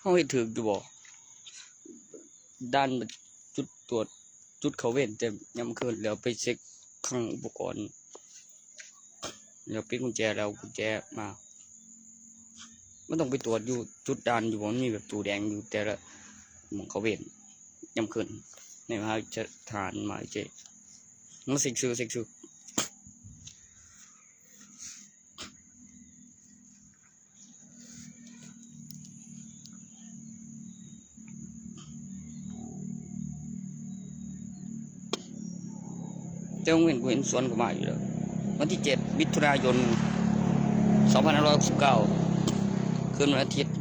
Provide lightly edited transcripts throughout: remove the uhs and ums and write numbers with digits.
เฮาเฮ็ดถูกอยู่บ่ด้านจุดตรวจจุดเข้าเวรแต่ยามคืนแล้วไปเช็คคลังอุปกรณ์แล้วปิดกุญแจแล้วกุญแจมามันต้องไปตรวจอยู่จุดด่านอยู่บ่มันมีแบบตู้แดงอยู่แต่ละหม้องเข้าเวรยามคืนในมหาวิทยาฐานมหาวิทยาลัยมันเช็คชื่อแต่ผมเห็นสวนก็มาอยู่แล้ววันที่7มิถุนายน2569คืนวันอาทิตย์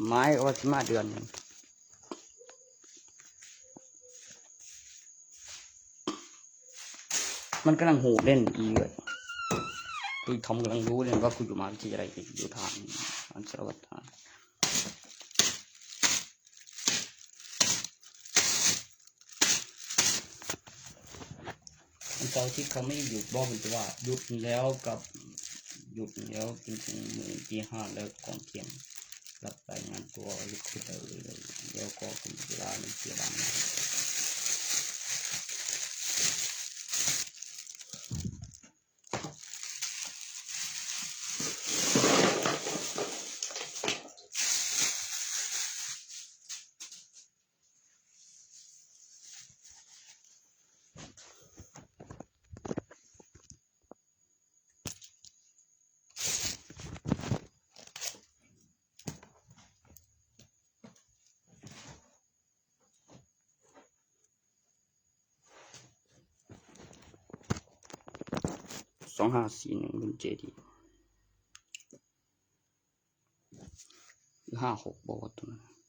ไม้ว่าสิมาเดือนนึงมันกำลังโหเล่นอีเลยกูทำกำลังรู้เลยว่ากูอยู่มหาวิทยาลัยอยู่ทางอันสารวัตรทางอันเสาร์อาทิตย์เขาไม่หยุดบอกมันจะว่าหยุดแล้วกับหยุดแล้วจริงๆมื้อตี 5แล้วก่อนเที่ยงรับรายงานตัวลุกขึ้นเลยแล้วก็เป็นเวลาในเสียบ้าง2541เป็นเจดี56บ่ว่าตัวนั้น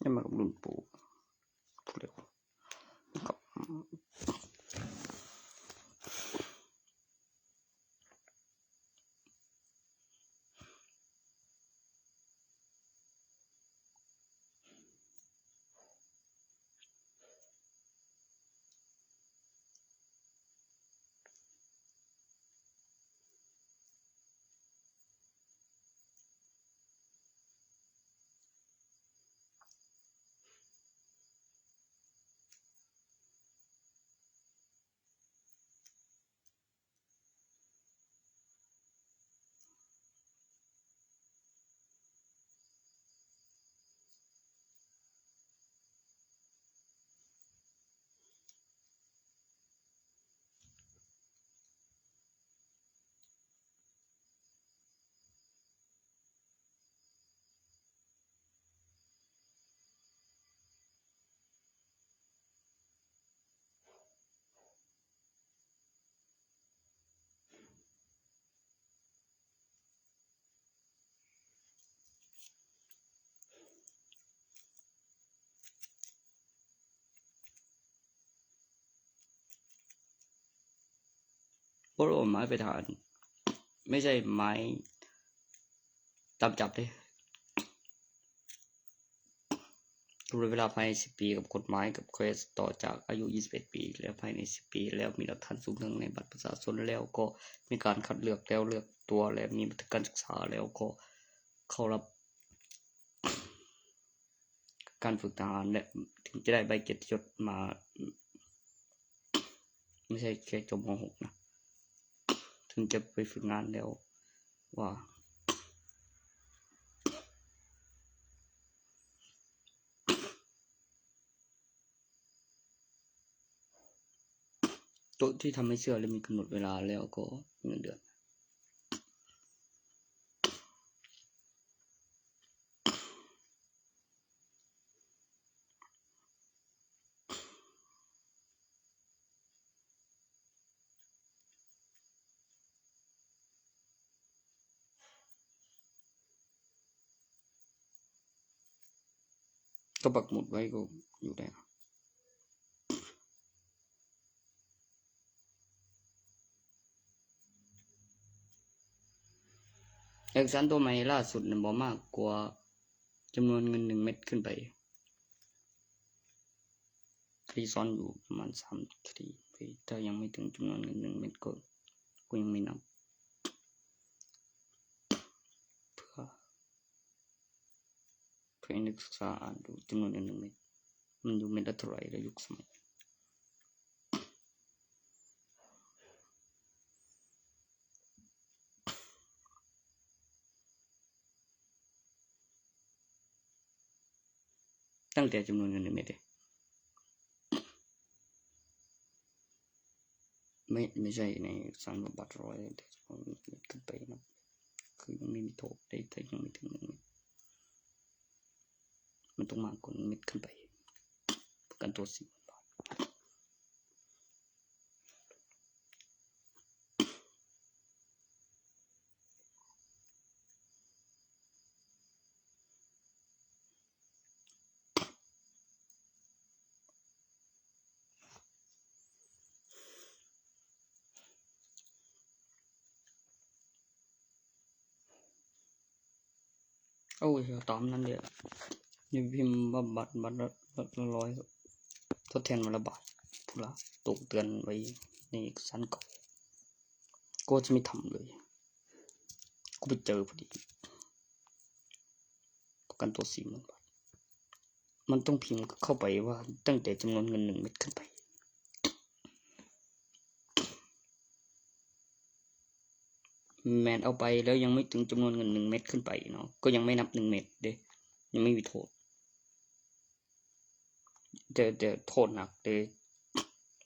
นี่มันรุ่นปู่เร็วครับ บ่รู้หมายไปทหารไม่ใช่หมายตามจับเด้กำหนดเวลาภายใน10 ปีกับกฎหมายกับเคสต่อจากอายุ21 ปีแล้วภายใน10 ปีแล้วมีหลักฐานสูงถึงในบัตรประชาชนแล้วก็มีการคัดเลือกแล้วเลือกตัวและมีบันทึกการศึกษาแล้วก็เข้ารับการฝึกทหารและถึงจะได้ใบเกียรติยศมาไม่ใช่แค่จบม.6 นะถึงจะไปฝึกงานแล้วว่าตัวที่ทำให้เชื่อและมีกำหนดเวลาแล้วก็เงินเดือนก็ปักหมุดไว้ก็อยู่ได้เอกสารตัวใหม่ล่าสุดบ่มากกว่าจำนวนเงิน1เม็ดขึ้นไปคดีซ้อนอยู่ประมาณ3คดีถ้ายังไม่ถึงจำนวนเงิน1เม็ดก็ยังไม่นับเพื่อให้นักศึกษาอ่านดูจำนวนเงิน1เม็ดมันอยู่เม็ดละเท่าไหร่ในยุคสมัยตั้งแต่จำนวนเงิน1เม็ดไม่ใช่ในสารบัตร100แต่จำนวนเม็ดขึ้นไปนะคือยังไม่มีโทษได้แต่ยังไม่ถึง1เม็ดมันต้องมากกว่า1เม็ดขึ้นไปประกันตัว10,000 บาทโอ้ยตามนั้นเด้อนี่พิมพ์ว่าบัตรละ100ทดแทนวันละบาทพุ่นล่ะตกเตือนไว้ในเอกสารเก่าก็จะไม่ทำเลยกูไปเจอพอดีประกันตัว 40,000 บาทมันต้องพิมพ์เข้าไปว่าตั้งแต่จำนวนเงิน1เม็ดขึ้นไปแม่นเอาไปแล้วยังไม่ถึงจำนวนเงิน1เม็ดขึ้นไปเนาะก็ยังไม่นับ1เม็ดเด้ยังไม่มีโทษแต่โทษหนักเด้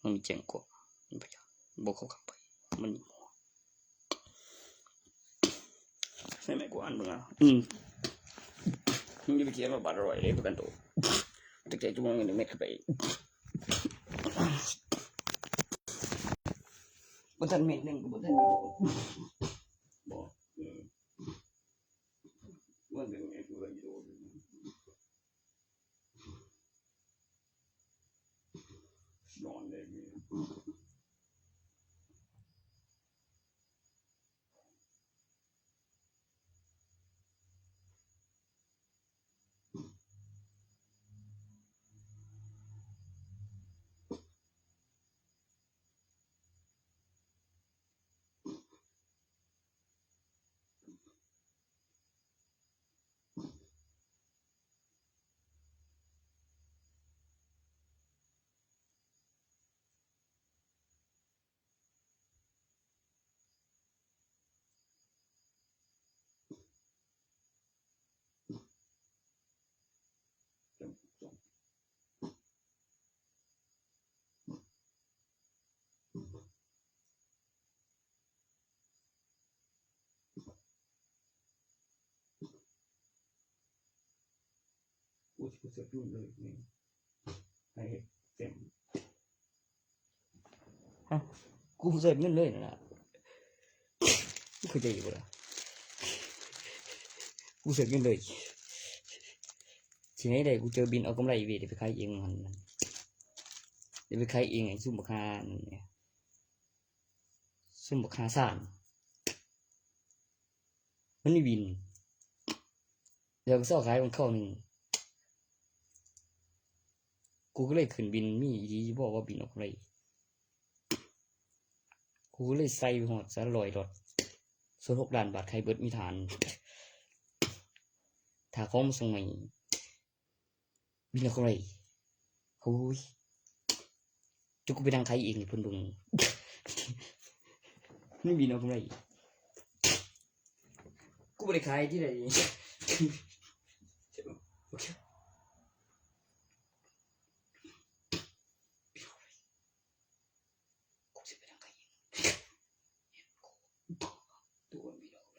มันมีแจ้งกว่ามันพยายามบ่เข้าข้างไปมันใช่ไหมกูอ่านเบิ่งอ่ะมึงจะไปเขียนว่าบาท100เลยประกันตัวตั้งแต่จำนวนเงิน1เม็ดขึ้นไปบ่ทันเม็ดนึงก็บ่ทันมีโทษบ่ว่าเป็นไงกูก็อยู่นอนได้นี่กูเสียรุ่นเลยนี่ให้เต็มฮะกูเสียเงินเลยนะเข้าใจอยู่บ่ล่ะกูเสียเงินเลยทีนี้ได้กูเจอบินเอากำไรเว้ยเดี๋ยวไปขายเองมันเดี๋ยวไปขายเองไอ้ซุ่มบักฮานั่นเนี่ย ซึ่งบักหาซ่านมันมีบินเดี๋ยวก็ซ้อขายของเขาหนึงกูก็เลยขึ้นบินมีอีหลีบ่ว่าบินออกไรกูก็เลยใส่ฮอดซะ100ดอทส่วน6ล้านบาทใครเบิดมีฐานถ้าของมาส่งใหม่บินออกไรโอ้ยจุกกูไปนั่งขายเองนี่เพิ่นเบิ่งนี่บินออกไรกูบ่ได้ขายที่ใดโอเคกูสิไปนั่งขายเองตัวบินออกไร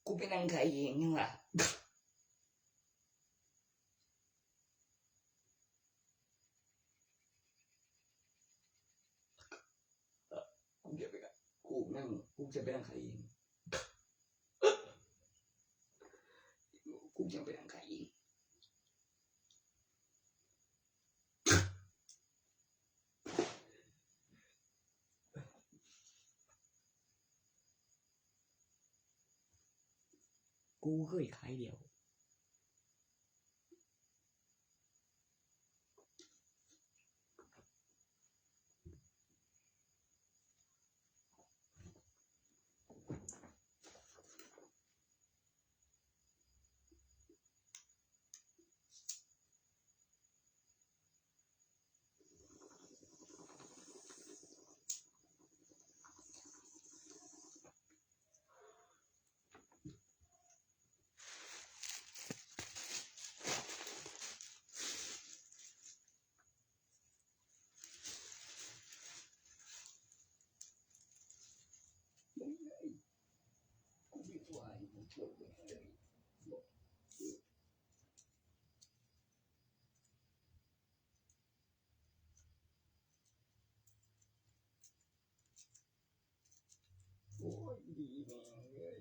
กูไปนั่งขายเองยังล่ะกูจะไปนั่งขายเองกูจะไปนั่งขายเองกูเคยขายเดียวโอ้ยดีแม่เลย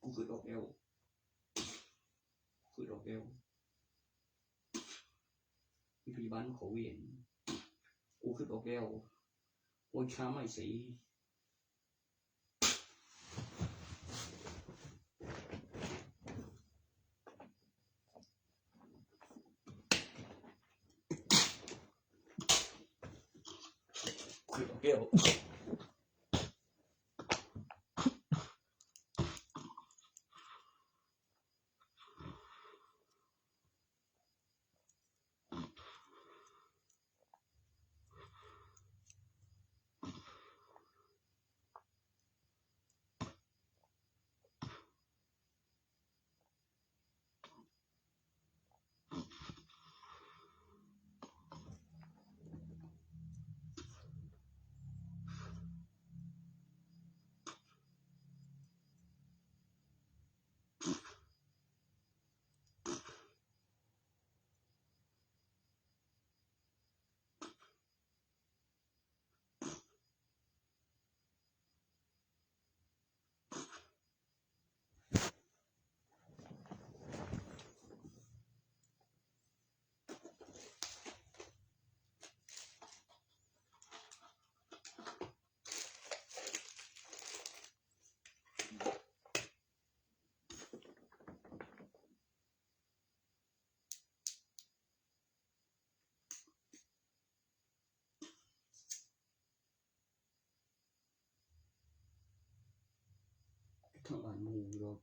กูขึ้นออกแล้วมีพยาบาลขอเวรกูขึ้นออกแล้วโอ้ยช้าไม่สิขึ้นออกแล้วทั้งบ้านหมู่ดอก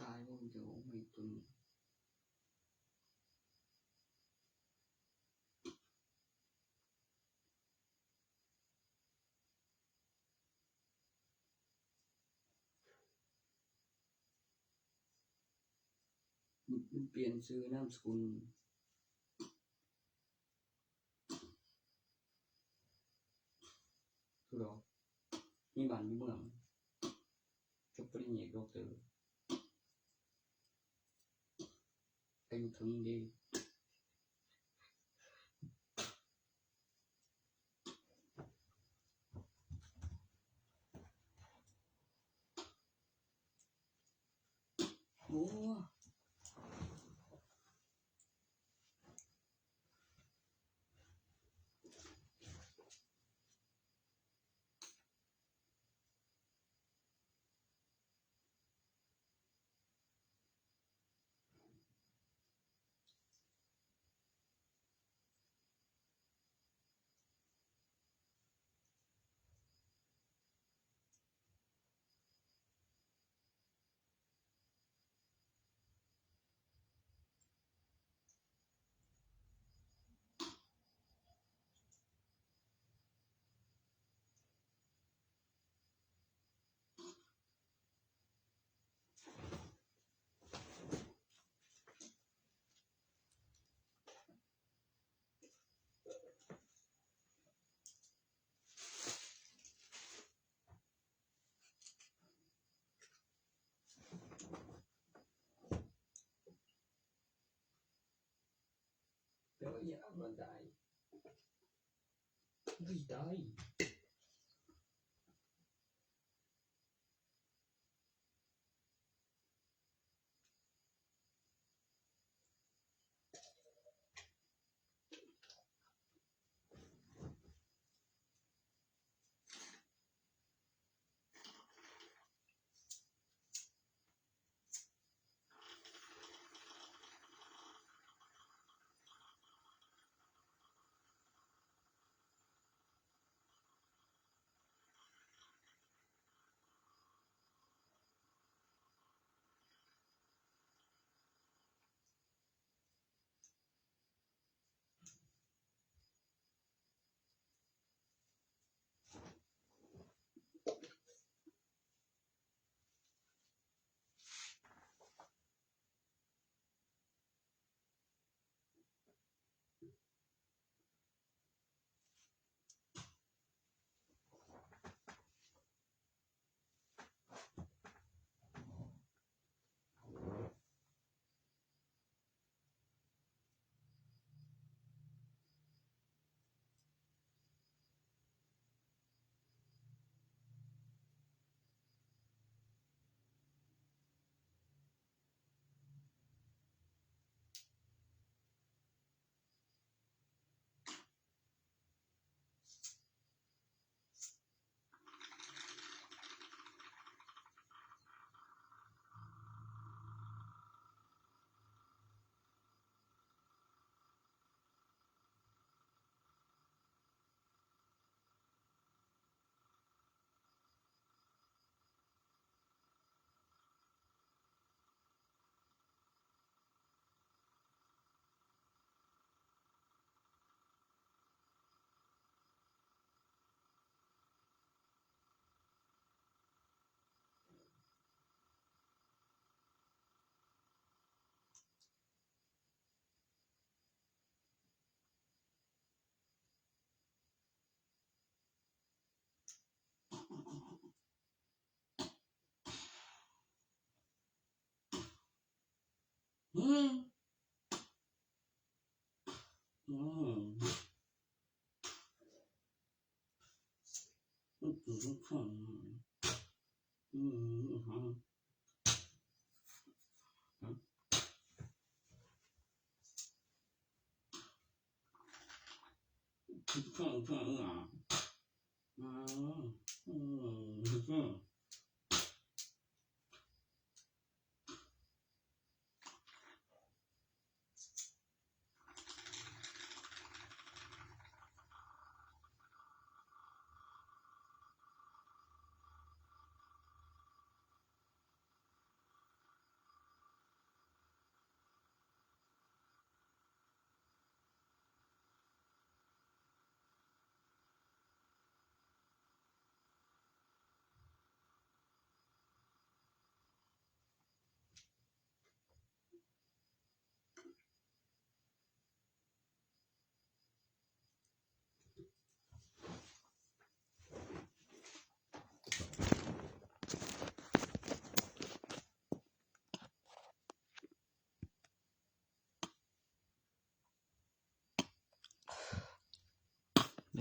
ตายบ่เดี๋ยวไม่ตุน มันเปลี่ยนชื่อนามสกุลคือเรามีบ้านมีเมืองจบปริญญาด็อกเตอร์อายุถึงดีโอ้เดี๋ยวอย่ามันได้ไม่ได้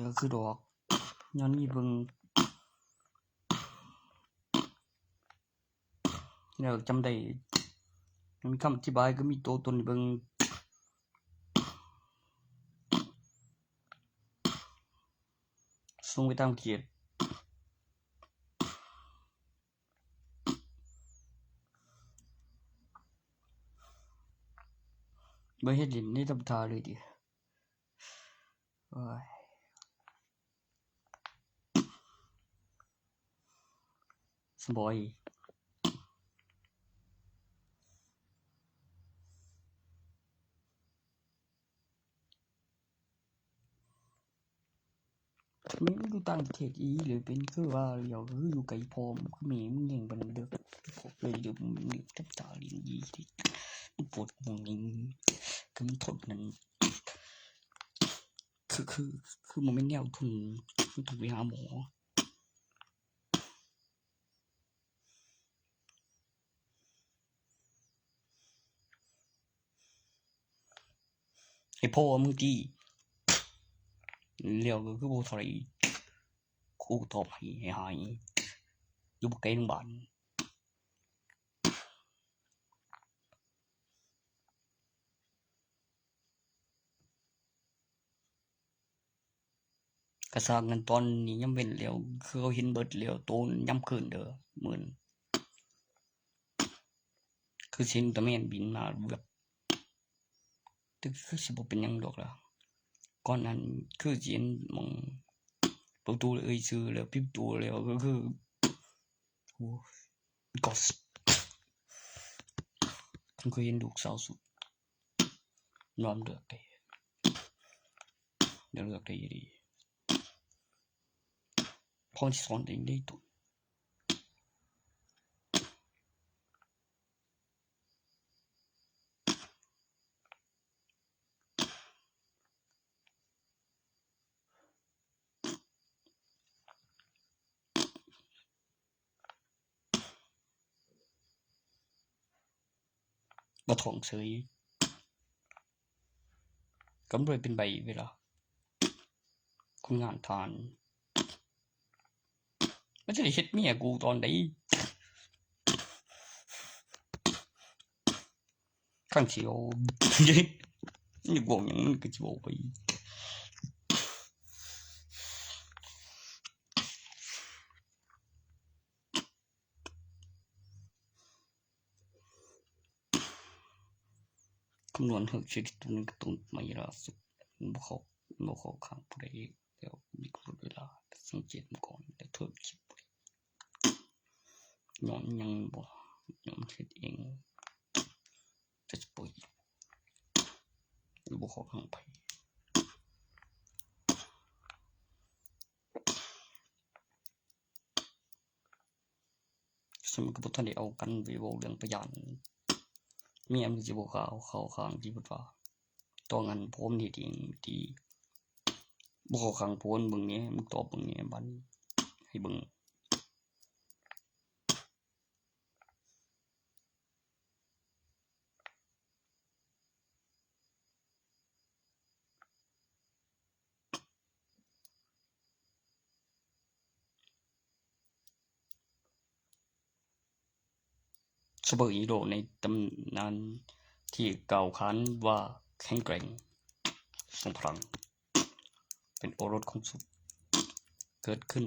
แล้วคือดอกย้อนมีเบิ่งแล้วจำได้มีคำอธิบายก็มีตัวตนเบิ่งส่งไปตามเขียดบ่เฮ็ดเล่นในธรรมดาเลยดิโอ้ยสบายแม่งอยู่ต่างประเทศอีหรือเป็นคือว่าเดี๋ยวคืออยู่ไกลพร้อมคือแม่มึงยังบันเด้อพวกเลยเดี๋ยวมึงนึกธรรมดาเรียนอีดิมึงปวดหัวนี่ก็มันทนนั้นคือมันไม่แนวทุนมันต้องไปหาหมอให้พ่อมึงตีเลี้ยวก็คือบ่เท่าไหร่ครูตอบให้หายอยู่บ่ไกลโรงพยาบาลก็สร้างกันตอนนี้ยังเว้นแล้วคือเขาเห็นเบิดแล้วโตยามคืนเด้อมื้อคือสิเห็นตะแม่นบินมาแบบแต่คือสิบ่เป็นหยังดอกล่ะก่อนนั้นคือสิเห็นหม้องประตูเอ่ยชื่อแล้วปิดประตูแล้วก็คือโอ้ก็ผมเคยเห็นลูกสาวสุดนอนเลือกได้เดี๋ยวเลือกได้ดีพ่อสิสอนเองได้ตัวบ่ท้องเฉยก็บ่ได้เป็นใบเวลาคุณงานทานมันจะได้เฮ็ดเมียกูตอนใดข้างสิเอานี่บอกหยังมันก็สิเว้าไปคำนวณเฮาชีวิตตัวนึงก็ต้องไม่ล่าสุดบ่เข้าข้างผู้ใดแล้วมีกำหนดเวลาสังเกตมันก่อนแล้วเทิดคลิปย้อนยังบ่ย้อนเฮ็ดเองจะปล่อยบ่เข้าข้างไผซึ่งมันก็บ่ทันได้เอากันไปเว้าเรื่องพยานเมียมันสิบ่เข้าข้างที่เพิ่นว่าตอนนั้นผมเฮ็ดเองที่บ่เข้าข้างผมเบิ่งแหน่มึงตอบเบิ่งแหน่บัดนี้ให้เบิ่งซูเปอร์ฮีโร่ในตำนานที่กล่าวขานว่าแข็งแกร่งทรงพลังเป็นโอรสของสุดเกิดขึ้น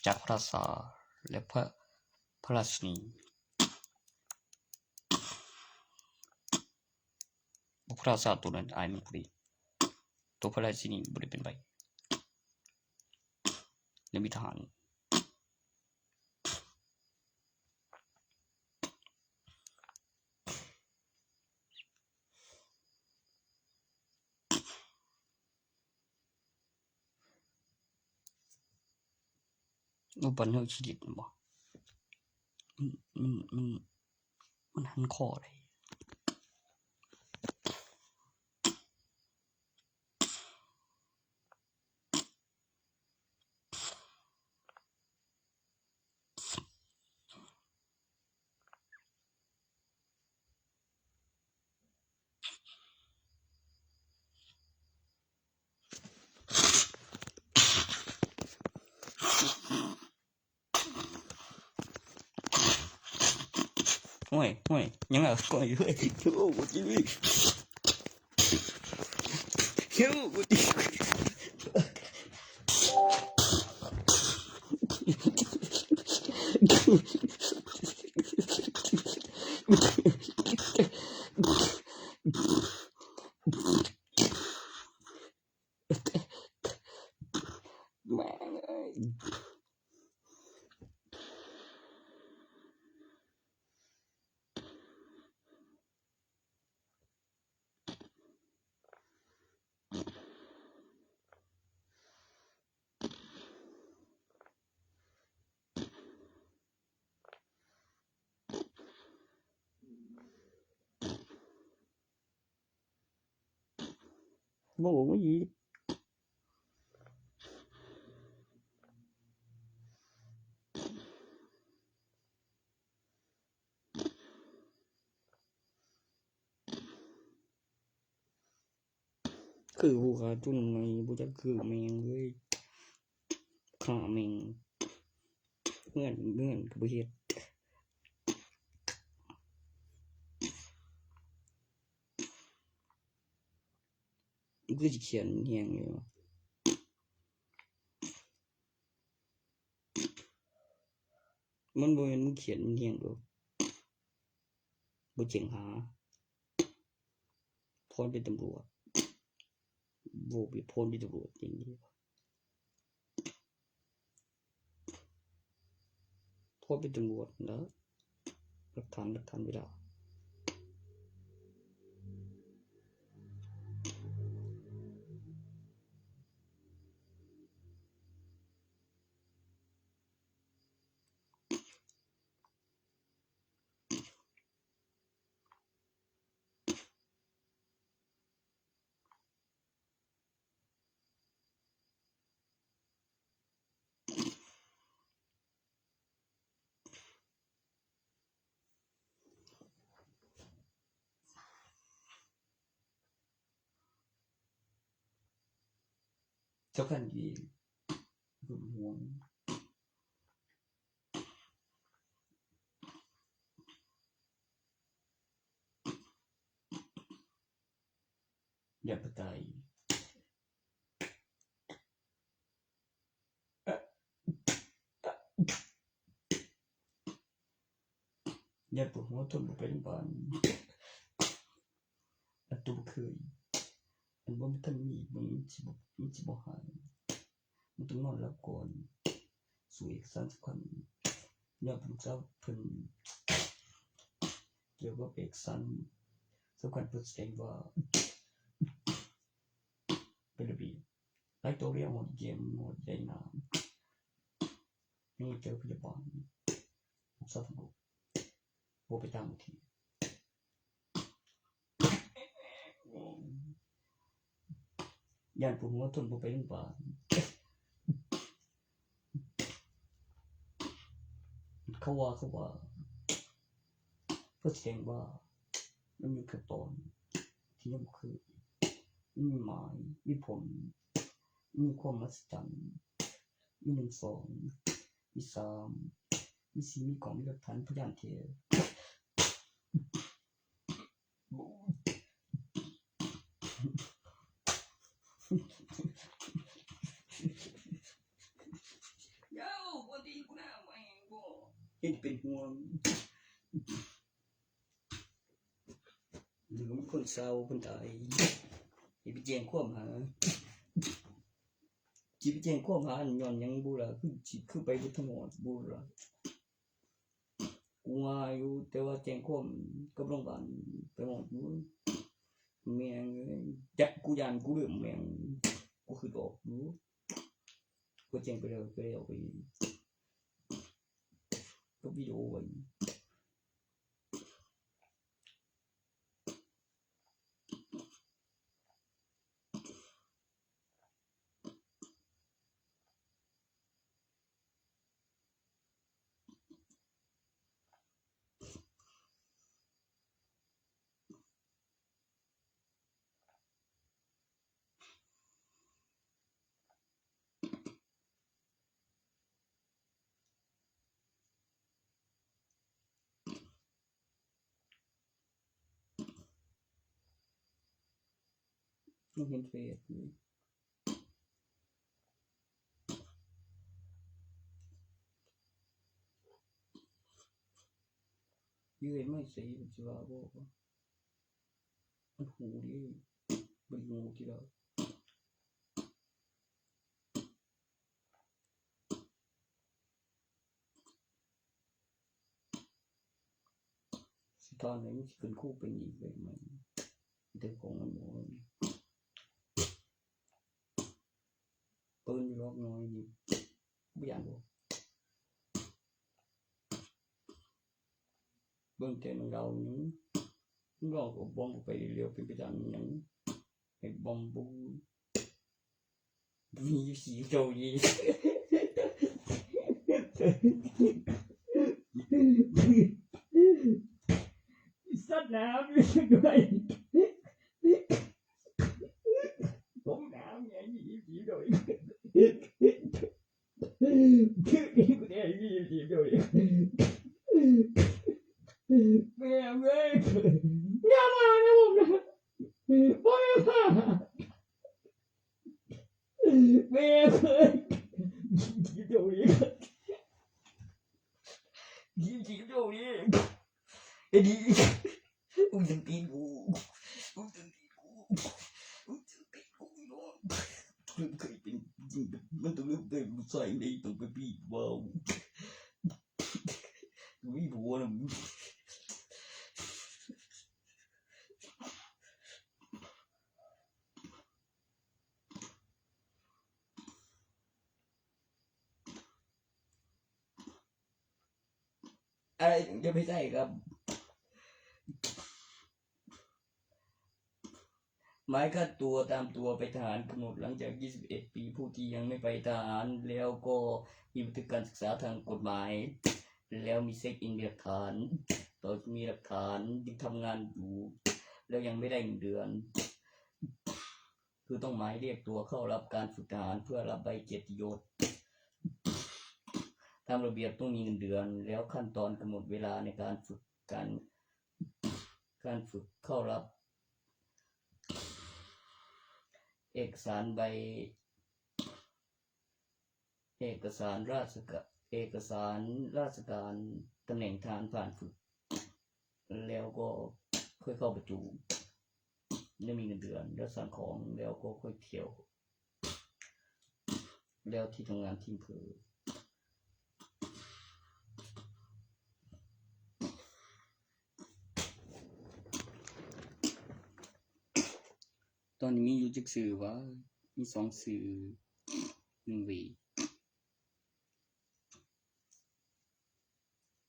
จากพระราชาและพระราชินีพระราชาตัวนั้นอายมันผู้ดีตัวพระราชินีบ่ได้เป็นไผและมีทหารบ่ปันเฮาชีวิตบ่มันมันมันหันคอได้ ห้วยยังอ่ะห้วยเฮ้ยโอ้บ่จิเฮ้ยบ่จิแม่งเอ้ยบ่บ่อีคือผู้ขาจุนไงบ่จักคือแม่งเอ้ยฆ่าแม่งเงื่อนก็บ่เฮ็ดคือสิเขียนแฮงอยู่มันบ่แม่นมึงเขียนแฮงดอกบ่เจ๋งหาพรเป็นตำรวจบ่มีพรเป็นตำรวจจริงดิพรเป็นตำรวจนะหลักฐานเวลาเจ้ากันดีหึงหวงอย่าไปตายอย่าปวดหัวทนบ่ไปโรงพยาบาลอันตัวบ่เคยอันบ่ทันมีมันสิบ่หายมันต้องนอนหลับก่อนสู่เอกสารสำคัญอย่าผมจะเพิ่นเกี่ยวกับเอกสารสำคัญเพิ่นแสดงว่าเป็นระเบียบหลายตัวเรียกหมดเกมหมดใหญ่น้ำนี่เจอพยาบาลรักษาทั้งหมดบ่ไปตามทีย่านปวดหัวทนบ่ไปโรงพยาบาลเขาว่าเพื่อแสดงว่ามันมีขั้นตอนที่ยังบ่เคยมีหมายมีผลมีความมหัศจรรย์มี1 2มี3มี4มีของมีหลักฐานพยานเท็จยาวบ่ดีกูน่าแม่งบ่เฮ็ดเป็นห่วงหรือมีคนเศร้าคนตายสิไปแจ้งความหาสิไปแจ้งความหาย้อนหยังบ่ล่ะคือไปบ่ทั้งหมดบ่ล่ะกูว่าอยู่แต่ว่าแจ้งความกับโรงพยาบาลไปหมดอยู่แม่งจักกูย่านกูลืมแม่งกูคือออกอยู่กูแจ้งไปแล้วก็เอาไปก็วิดีโอไว้ ไม่เห็นเฟซเลยยืนไม่สีมันจะว่าบอกว่ามันหูดิเป็นงูที่เราตอนนี้มันจะเป็นคู่เป็นอีกเลยมันเด็กของมันบอกปืนล็อกน้อยนี่ไม่อยากบอกเบื้องต้นเราnhữngเราก็บองไปเร็วเป็นประจำnhững cái bom buมีสีโจยีสัตว์น้ำด้วยผมน้ำอย่างนี้สีโดยคือกูได้ยี่สีโดยแม่เว้ยอย่ามานะผมนะพ่ออย่ามาแม่เว้ยสีโดยสีโดยไอ้ดีมึงจะตีกูมึงจะตีกูมึงจะตีกูเนาะมันเคยเป็นมันต้องเริ่มเติมใส่ในตัวไปบีบเบาไม่รู้นะอะไรถึงจะไม่ใช่ครับหมายค่าตัวตามตัวไปทหารกำหนดหลังจาก21 ปีผู้ที่ยังไม่ไปทหารแล้วก็มีบันทึกการศึกษาทางกฎหมายแล้วมีเซ็กอินหลักฐานต่อมีหลักฐานยังทำงานอยู่แล้วยังไม่ได้เงินเดือนคือต้องหมายเรียกตัวเข้ารับการฝึกทหารเพื่อรับใบเกียรติยศตามระเบียบต้องมีเงินเดือนแล้วขั้นตอนกำหนดเวลาในการฝึกการฝึกเข้ารับเอกสารราชการตำแหน่งทหารผ่านฝึกแล้วก็ค่อยเข้าประจุไม่มีเงินเดือนแล้วสั่งของแล้วก็ค่อยเที่ยวแล้วที่ทำงานที่อำเภอตอนนี้มีอยู่จักสื่อว่ามี2 สื่อ1 วี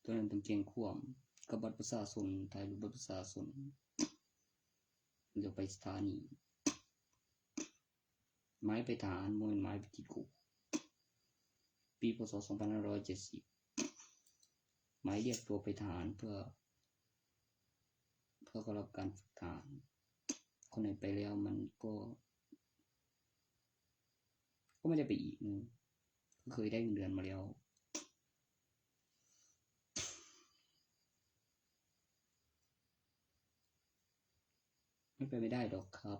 ตัวนั้นต้องเก่งข่วมกับบัตรประชาชนถ่ายรูปบัตรประชาชนเดี๋ยวไปสถานีหมายไปทหารบ่แม่นหมายไปติดคุกปีพศ2570หมายเรียกตัวไปทหารเพื่อเข้ารับการฝึกทหารคนไหนไปแล้วมันก็ไม่ได้ไปอีกก็เคยได้เงินเดือนมาแล้วไม่ไปไม่ได้หรอกครับ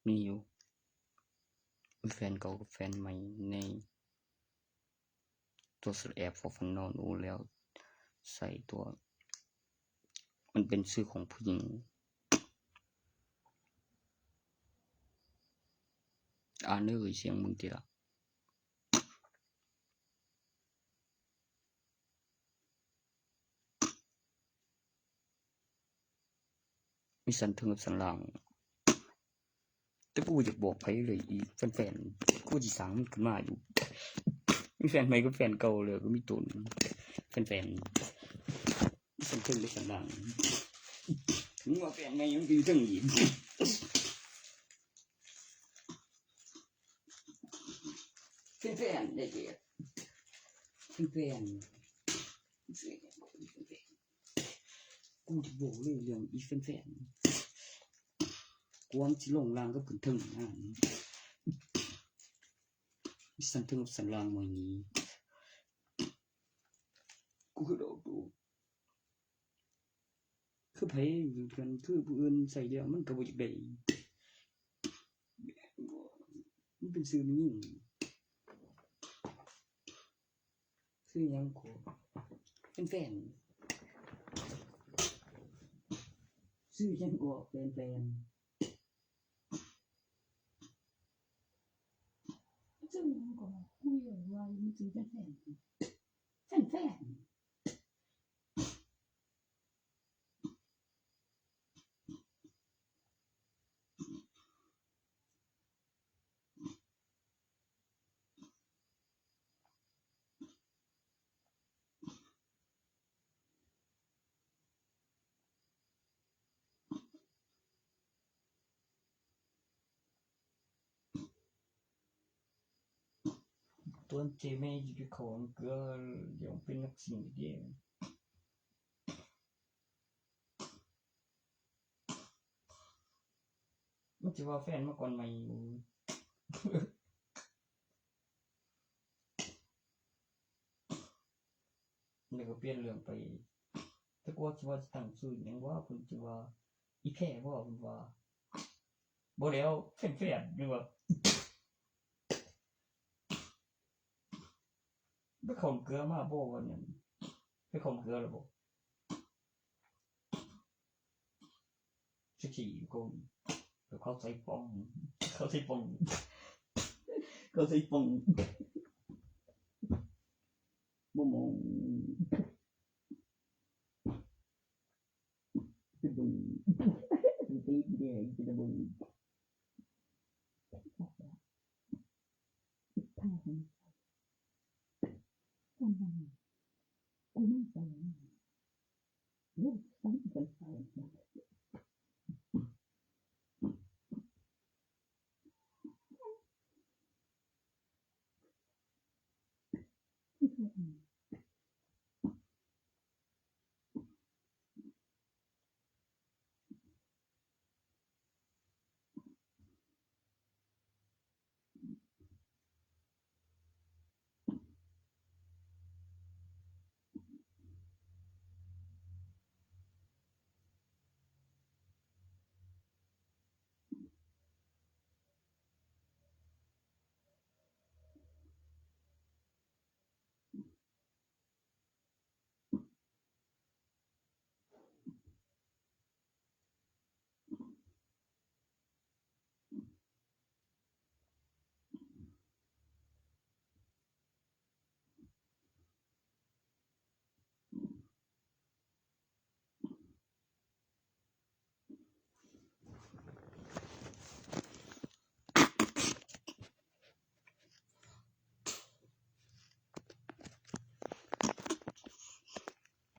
มีอยู่แฟนเก่ากับแฟนใหม่ในตัวสแอบฟอร์ฟันนอนอูแล้วใส่ตัวมันเป็นชื่อของผู้หญิง อ่านเลยเสียงมึงติล่ะมีสันเทิงกับสันหลังแต่กูอยากบอกไผเลยอีแฟนๆกูสิสร้างมันขึ้นมาอยู่มีแฟนใหม่กับแฟนเก่าเลยก็มีตนแฟนๆมีสันเทิงและสันหลังถึงว่าแฟนใหม่มันอยู่เทิงอีกแฟนๆได้เกียรติแฟนกูจะบอกเลยเรื่องอีแฟนๆกูว่ามันสิลงล่างกับขึ้นเทิงนะมีสันเทิงกับสันหลังมื้อนี้กูคือดอกดูคือไผอยู่กันคือผู้อื่นใส่แล้วมันก็บ่อยากได้มันเป็นชื่อนี้ชื่อหยังกูแฟนชื่อฉันก็แฟนชื่อหยังก็คุยว่ามันชื่อแฟนตัวเจแม่อยู่ของเกลือเดี๋ยวเป็นนักสิ่งเดียวมันจะว่าแฟนมาก่อนไหมเดี๋ยวก็เปลี่ยนเรื่องไปแต่กูว่าสิว่าตั้งชื่อหยังว่าเพิ่นสิว่าอีแพ้บ่เพิ่นว่าบ่แล้วแฟนๆอยู่ว่าไปของเกลือมาบ่ว่านั่นไปของเกลือแล้วบ่สิขี่กูเขาใส่ป้องเขาใส่ป้องบ่มองสิบึงตีแดงสิบึงถ้าเห็นคนนั้นกูไม่ใส่ลูกต้องเป็นใส่